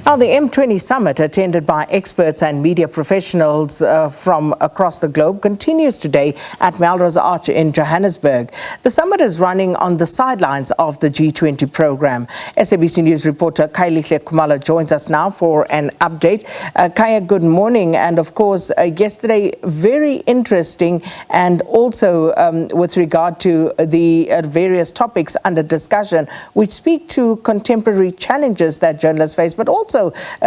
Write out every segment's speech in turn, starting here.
Now, the M20 Summit, attended by experts and media professionals from across the globe, continues today at Melrose Arch in Johannesburg. The summit is running on the sidelines of the G20 program. SABC News reporter Khayelihle Khumalo joins us now for an update. Kaya, good morning. And of course, yesterday, very interesting, and also with regard to the various topics under discussion, which speak to contemporary challenges that journalists face, but also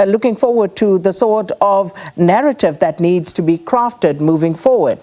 looking forward to the sort of narrative that needs to be crafted moving forward.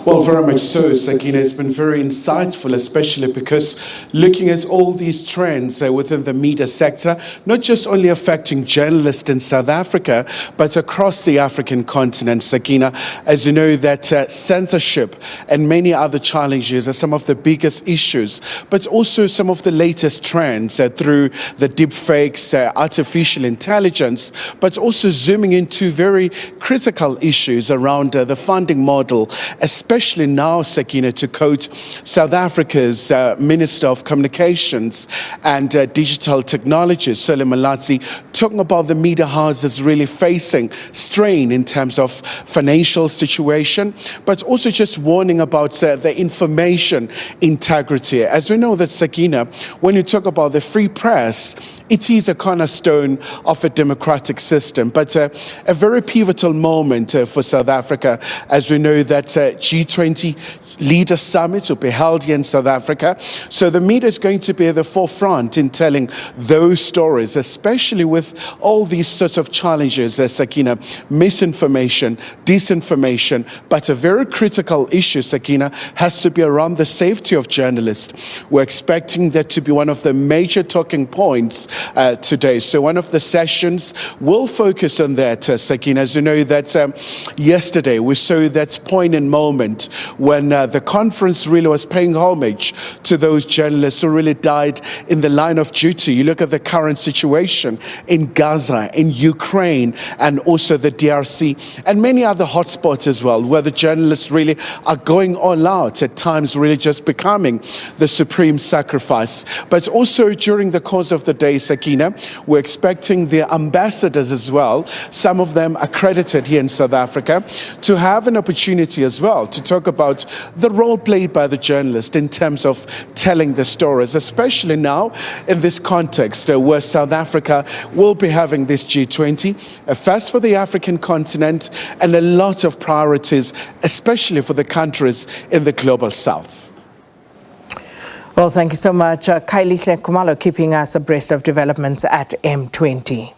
Well, very much so, Sakina. It's been very insightful, especially because looking at all these trends within the media sector, not just only affecting journalists in South Africa, but across the African continent, Sakina. As you know, that censorship and many other challenges are some of the biggest issues, but also some of the latest trends through the deepfakes, artificial intelligence, but also zooming into very critical issues around the funding model, especially now, Sakina, to quote South Africa's Minister of Communications and Digital Technologies, Malatsi, talking about the media houses really facing strain in terms of financial situation, but also just warning about the information integrity. As we know that, Sakina, when you talk about the free press, it is a cornerstone of a democratic system, but a very pivotal moment for South Africa, as we know that G20 Leader Summit will be held here in South Africa. So the media is going to be at the forefront in telling those stories, especially with all these sorts of challenges, Sakina, misinformation, disinformation, but a very critical issue, Sakina, has to be around the safety of journalists. We're expecting that to be one of the major talking points today. So one of the sessions will focus on that, Sakina. As you know that yesterday we saw that poignant moment when the conference really was paying homage to those journalists who really died in the line of duty. You look at the current situation in Gaza, in Ukraine, and also the DRC, and many other hotspots as well, where the journalists really are going all out, at times really just becoming the supreme sacrifice. But also during the course of the day, Sakina, we're expecting the ambassadors as well, some of them accredited here in South Africa, to have an opportunity as well to talk about the role played by the journalist in terms of telling the stories, especially now in this context where South Africa will be having this G20, a first for the African continent, and a lot of priorities, especially for the countries in the global south. Well, thank you so much, Khayelihle Khumalo, keeping us abreast of developments at M20.